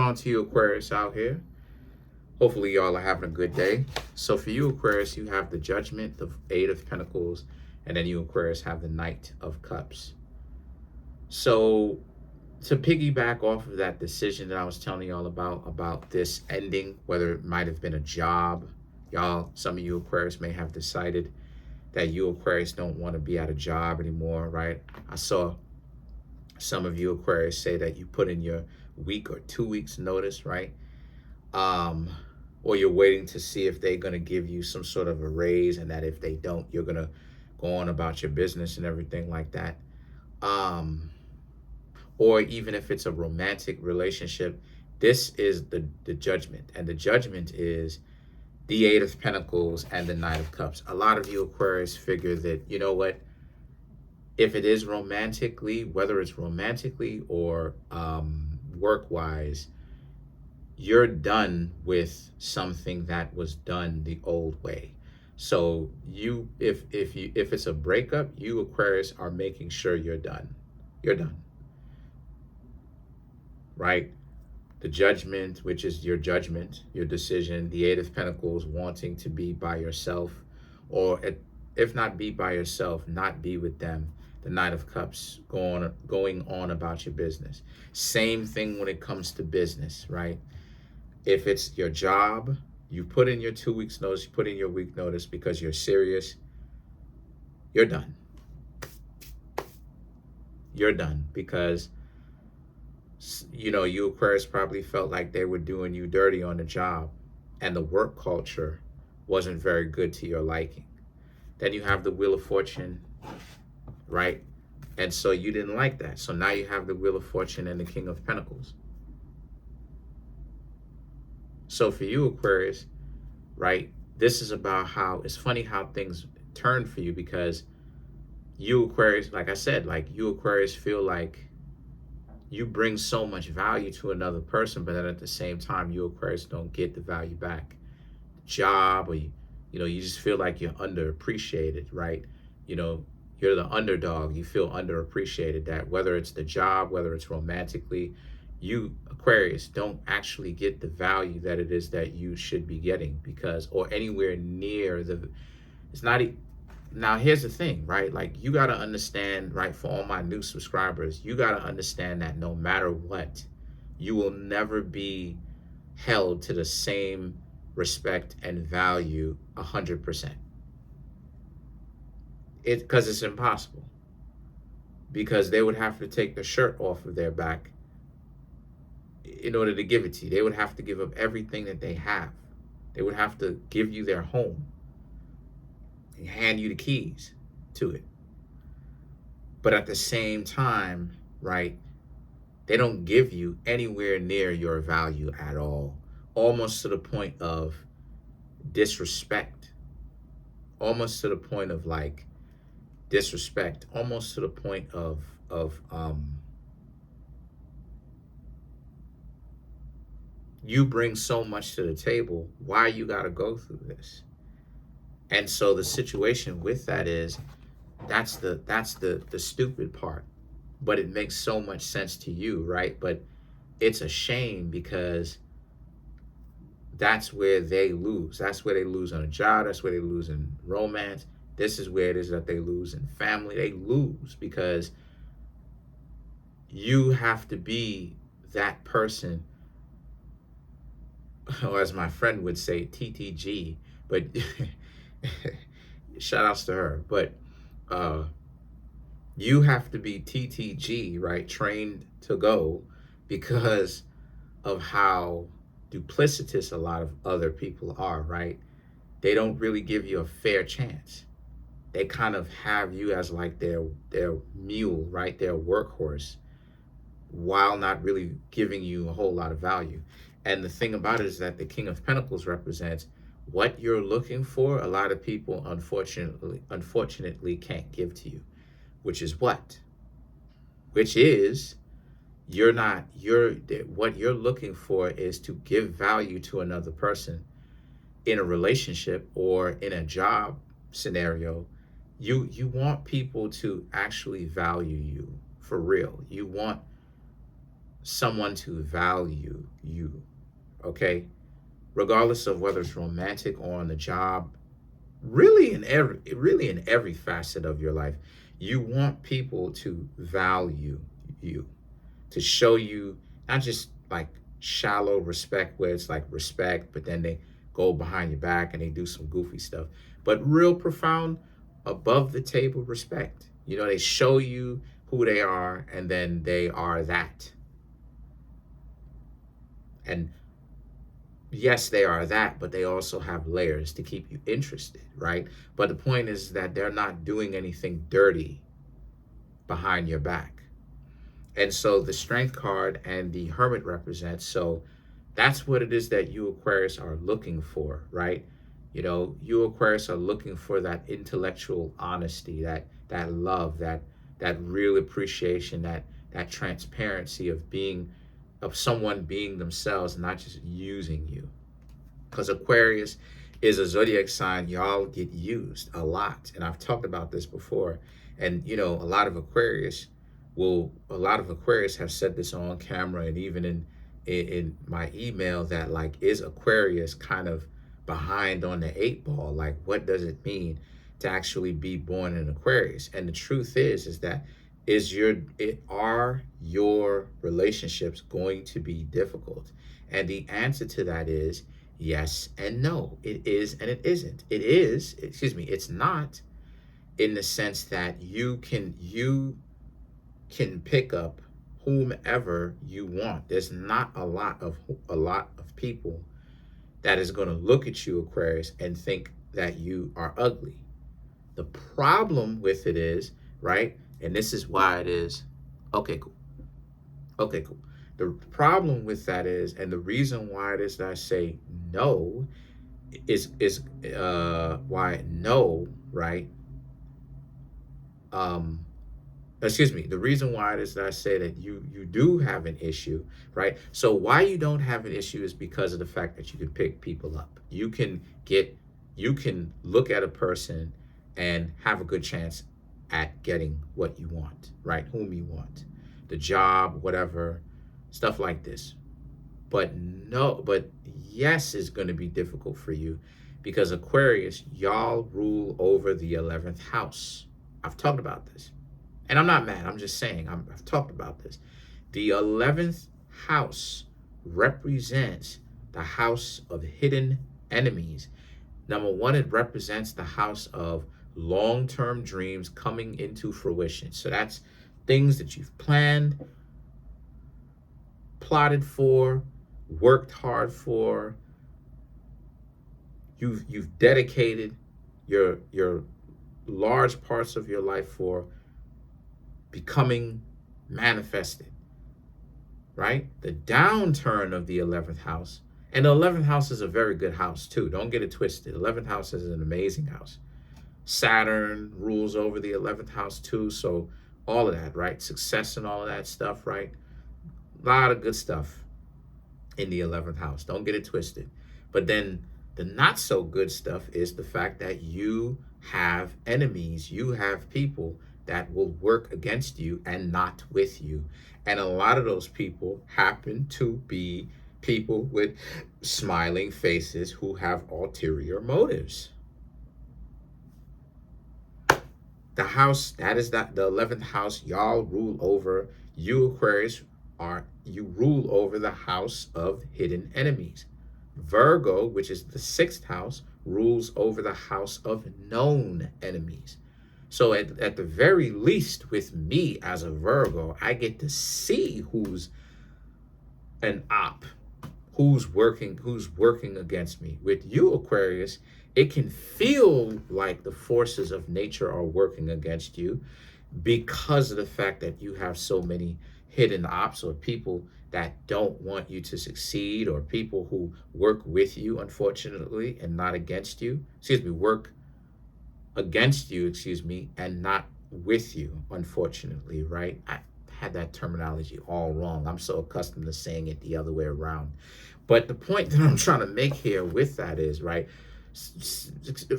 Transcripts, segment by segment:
on to you, Aquarius, out here. Hopefully, y'all are having a good day. So for you, Aquarius, you have the Judgment, the Eight of Pentacles, and then you, Aquarius, have the Knight of Cups. So to piggyback off of that decision that I was telling y'all about this ending, whether it might have been a job, y'all, some of you Aquarius may have decided that you Aquarius don't want to be at a job anymore, right? I saw some of you Aquarius say that you put in your week or 2 weeks notice, right? Or you're waiting to see if they're going to give you some sort of a raise, and that if they don't, you're going to go on about your business and everything like that. Or even if it's a romantic relationship, this is the Judgment. And the Judgment is the Eight of Pentacles and the Knight of Cups. A lot of you Aquarius figure that, you know what, if it is romantically, whether it's romantically or work-wise, you're done with something that was done the old way. So if it's a breakup, you Aquarius are making sure you're done. You're done. Right? The Judgment, which is your judgment, your decision. The Eight of Pentacles, wanting to be by yourself, or if not be by yourself, not be with them. The Knight of Cups, going on about your business. Same thing when it comes to business, right? If it's your job, you put in your 2 weeks notice, you put in your week notice because you're serious, you're done. You're done because, you know, you Aquarius probably felt like they were doing you dirty on the job and the work culture wasn't very good to your liking. Then you have the Wheel of Fortune, right? And so you didn't like that. So now you have the Wheel of Fortune and the King of Pentacles. So for you, Aquarius, right, this is about how, it's funny how things turn for you, because you Aquarius, like I said, like you Aquarius feel like you bring so much value to another person, but then at the same time, you Aquarius don't get the value back. Job, or you just feel like you're underappreciated, right? You know, you're the underdog. You feel underappreciated. That whether it's the job, whether it's romantically, you Aquarius don't actually get the value that it is that you should be getting, because, or anywhere near the, it's not. Now here's the thing, right? Like, you got to understand, right? For all my new subscribers, you got to understand that no matter what, you will never be held to the same respect and value 100%. Because it's impossible. Because they would have to take the shirt off of their back in order to give it to you. They would have to give up everything that they have. They would have to give you their home and hand you the keys to it. But at the same time, right, they don't give you anywhere near your value at all. Almost to the point of disrespect. Almost to the point of like disrespect. Almost to the point of you bring so much to the table. Why you got to go through this? And so the situation with that is, that's the stupid part, but it makes so much sense to you, right? But it's a shame, because that's where they lose. That's where they lose on a job. That's where they lose in romance. This is where it is that they lose in family. They lose because you have to be that person, or as my friend would say, TTG, but shout outs to her. But you have to be TTG, right? Trained to go, because of how duplicitous a lot of other people are, right? They don't really give you a fair chance. They kind of have you as like their mule, right? Their workhorse, while not really giving you a whole lot of value. And the thing about it is that the King of Pentacles represents what you're looking for. A lot of people, unfortunately can't give to you, which is what? Which is, what you're looking for is to give value to another person in a relationship or in a job scenario. You want people to actually value you for real. You want someone to value you, okay? Regardless of whether it's romantic or on the job, really in every facet of your life, you want people to value you, to show you not just like shallow respect where it's like respect, but then they go behind your back and they do some goofy stuff, but real profound, above the table respect. You know, they show you who they are and then they are that. And yes, they are that, but they also have layers to keep you interested, right? But the point is that they're not doing anything dirty behind your back. And so the Strength card and the Hermit represents, so that's what it is that you Aquarius are looking for, right? You know, you Aquarius are looking for that intellectual honesty, that love, that real appreciation, that transparency of someone being themselves, not just using you. Because Aquarius is a zodiac sign, y'all get used a lot. And I've talked about this before. And, you know, a lot of Aquarius have said this on camera and even in my email that, like, is Aquarius kind of behind on the 8 ball? Like, what does it mean to actually be born in Aquarius? And the truth is that are your relationships going to be difficult? And the answer to that is yes and no. It is and it isn't. It is, it's not, in the sense that you can pick up whomever you want. There's not a lot of people that is going to look at you, Aquarius, and think that you are ugly. The problem with it is, right? And this is why it is, okay, cool. The problem with that is, and the reason why it is that I say no is why no, right? The reason why it is that I say that you do have an issue, right? So why you don't have an issue is because of the fact that you can pick people up. You can look at a person and have a good chance at getting what you want, right? Whom you want, the job, whatever, stuff like this. But yes is going to be difficult for you because Aquarius, y'all rule over the 11th house. I've talked about this. And I'm not mad. I'm just saying I've talked about this. The 11th house represents the house of hidden enemies. Number one, it represents the house of long-term dreams coming into fruition. So that's things that you've planned, plotted for, worked hard for. You've dedicated your large parts of your life for becoming manifested, right? The downturn of the 11th house, and the 11th house is a very good house too. Don't get it twisted. 11th house is an amazing house. Saturn rules over the 11th house too. So all of that, right? Success and all of that stuff, right? A lot of good stuff in the 11th house. Don't get it twisted. But then the not so good stuff is the fact that you have enemies. You have people that will work against you and not with you. And a lot of those people happen to be people with smiling faces who have ulterior motives. The house, the 11th house, y'all rule over. You Aquarius you rule over the house of hidden enemies. Virgo, which is the 6th house, rules over the house of known enemies. So at the very least, with me as a Virgo, I get to see who's an op, who's working against me. With you, Aquarius, it can feel like the forces of nature are working against you because of the fact that you have so many hidden ops, or people that don't want you to succeed, or people who work with you, unfortunately, and not against you. Work against you, and not with you, unfortunately, right? I had that terminology all wrong. I'm so accustomed to saying it the other way around. But the point that I'm trying to make here with that is, right,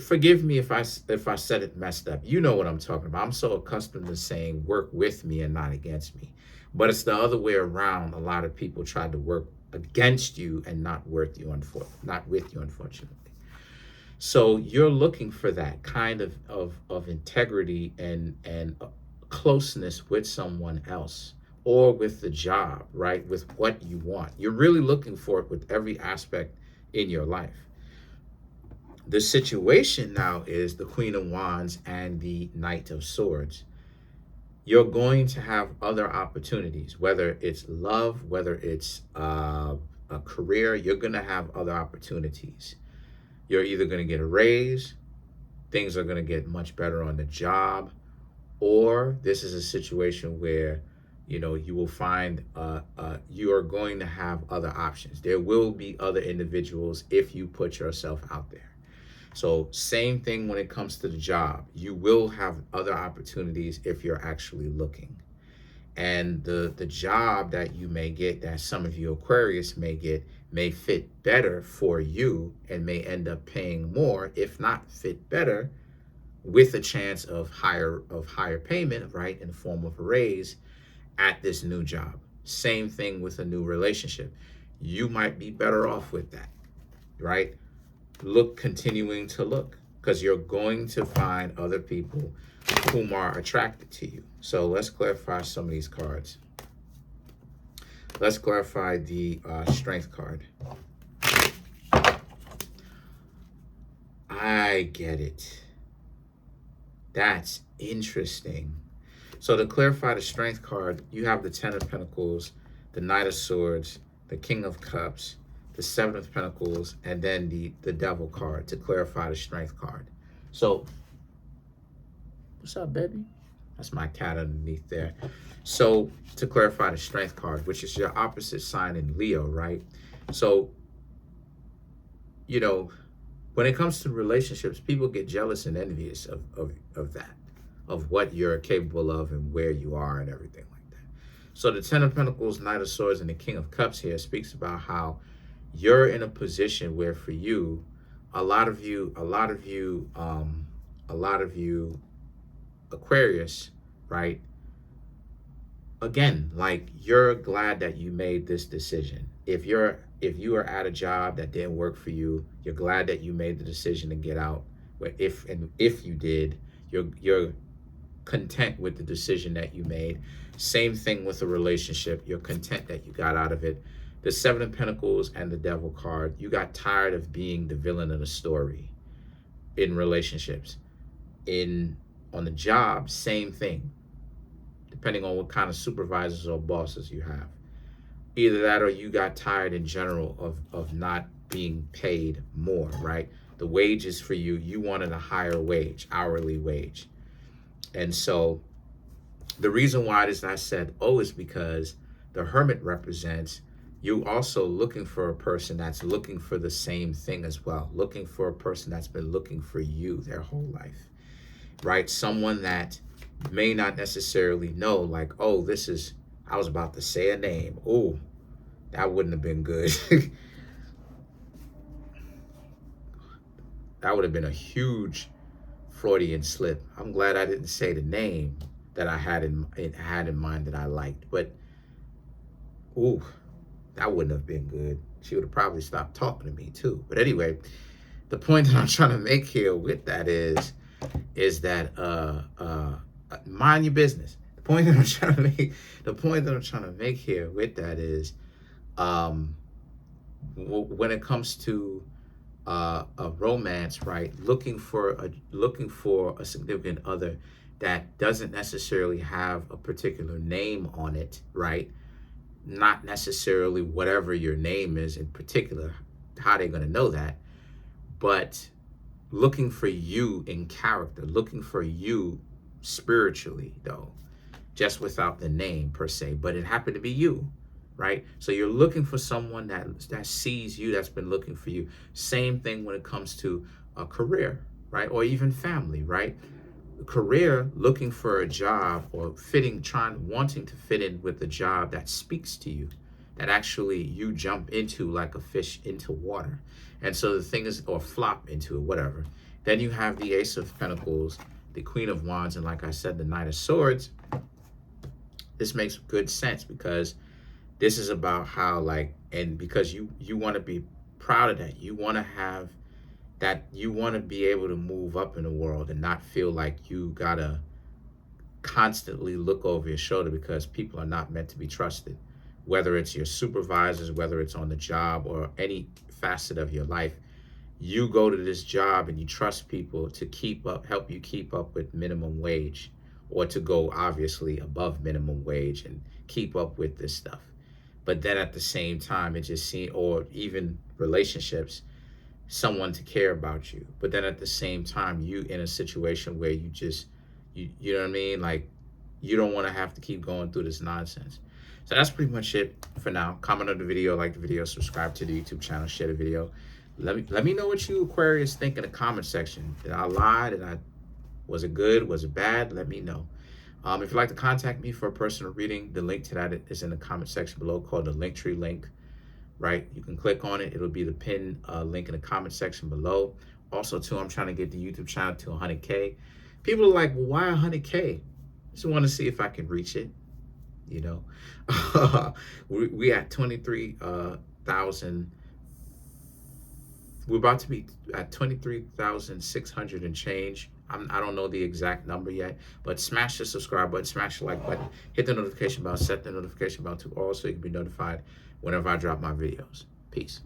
forgive me if I said it messed up. You know what I'm talking about. I'm so accustomed to saying work with me and not against me. But it's the other way around. A lot of people try to work against you and not with you, unfortunately. So you're looking for that kind of integrity and closeness with someone else or with the job, right? With what you want. You're really looking for it with every aspect in your life. The situation now is the Queen of Wands and the Knight of Swords. You're going to have other opportunities, whether it's love, whether it's a career, you're going to have other opportunities. You're either going to get a raise, things are going to get much better on the job, or this is a situation where, you will find you are going to have other options. There will be other individuals if you put yourself out there. So same thing when it comes to the job. You will have other opportunities if you're actually looking. And the job that you may get, that some of you Aquarius may get, may fit better for you and may end up paying more, if not fit better, with a chance of higher payment, right, in the form of a raise at this new job. Same thing with a new relationship. You might be better off with that, right? Continuing to look, because you're going to find other people whom are attracted to you. So let's clarify some of these cards. Let's clarify the Strength card. I get it. That's interesting. So to clarify the Strength card, you have the Ten of Pentacles, the Knight of Swords, the King of Cups, the Seven of Pentacles, and then the Devil card to clarify the Strength card. So, what's up, baby? That's my cat underneath there. So, to clarify the Strength card, which is your opposite sign in Leo, right? So, when it comes to relationships, people get jealous and envious of that, of what you're capable of and where you are and everything like that. So the Ten of Pentacles, Knight of Swords, and the King of Cups here speaks about how you're in a position where, for you, a lot of you Aquarius, right? Again, like, you're glad that you made this decision. If you are at a job that didn't work for you, you're glad that you made the decision to get out. Where if you did, you're content with the decision that you made. Same thing with a relationship. You're content that you got out of it. The Seven of Pentacles and the Devil card, you got tired of being the villain of the story in relationships. On the job, same thing, depending on what kind of supervisors or bosses you have. Either that, or you got tired in general of not being paid more, right? The wages for you wanted a higher wage, hourly wage. And so the reason why this I said, is because the Hermit represents you also looking for a person that's looking for the same thing as well, looking for a person that's been looking for you their whole life, right? Someone that may not necessarily know, like, this is, I was about to say a name. Oh, that wouldn't have been good. That would have been a huge Freudian slip. I'm glad I didn't say the name that I had in mind that I liked. But, that wouldn't have been good. She would have probably stopped talking to me too. But anyway, the point that I'm trying to make here with that is that mind your business. The point that I'm trying to make here with that is, when it comes to a romance, right? Looking for a significant other that doesn't necessarily have a particular name on it, right? Not necessarily whatever your name is in particular, how they're going to know that, but looking for you in character, looking for you spiritually, though, just without the name per se, but it happened to be you, right? So you're looking for someone that sees you, that's been looking for you. Same thing when it comes to a career, right? Or even family, right? Career, looking for a job or wanting to fit in with a job that speaks to you, that actually you jump into like a fish into water. And so the thing is, or flop into it, whatever. Then you have the Ace of Pentacles, the Queen of Wands, and like I said, the Knight of Swords. this makes good sense, because this is about how, like, and because you want to be proud of that. You want to have that, you want to be able to move up in the world and not feel like you gotta constantly look over your shoulder, because people are not meant to be trusted. Whether it's your supervisors, whether it's on the job, or any facet of your life, you go to this job and you trust people to keep up, help you keep up with minimum wage, or to go obviously above minimum wage and keep up with this stuff. But then at the same time, it just seems, or even relationships, someone to care about you. But then at the same time, you in a situation where you just, you know what I mean? Like, you don't want to have to keep going through this nonsense. So that's pretty much it for now. Comment on the video, like the video, subscribe to the YouTube channel, share the video. Let me know what you Aquarius think in the comment section. Did I lie? Was it good? Was it bad? Let me know. If you'd like to contact me for a personal reading, the link to that is in the comment section below, called the Linktree link. Right? You can click on it. It'll be the pinned link in the comment section below. Also, too, I'm trying to get the YouTube channel to 100K. People are like, well, why 100K? Just want to see if I can reach it. You know, we at 23,000. We're about to be at 23,600 and change. I don't know the exact number yet, but smash the subscribe button, smash the like button, hit the notification bell, set the notification bell to all, so you can be notified whenever I drop my videos. Peace.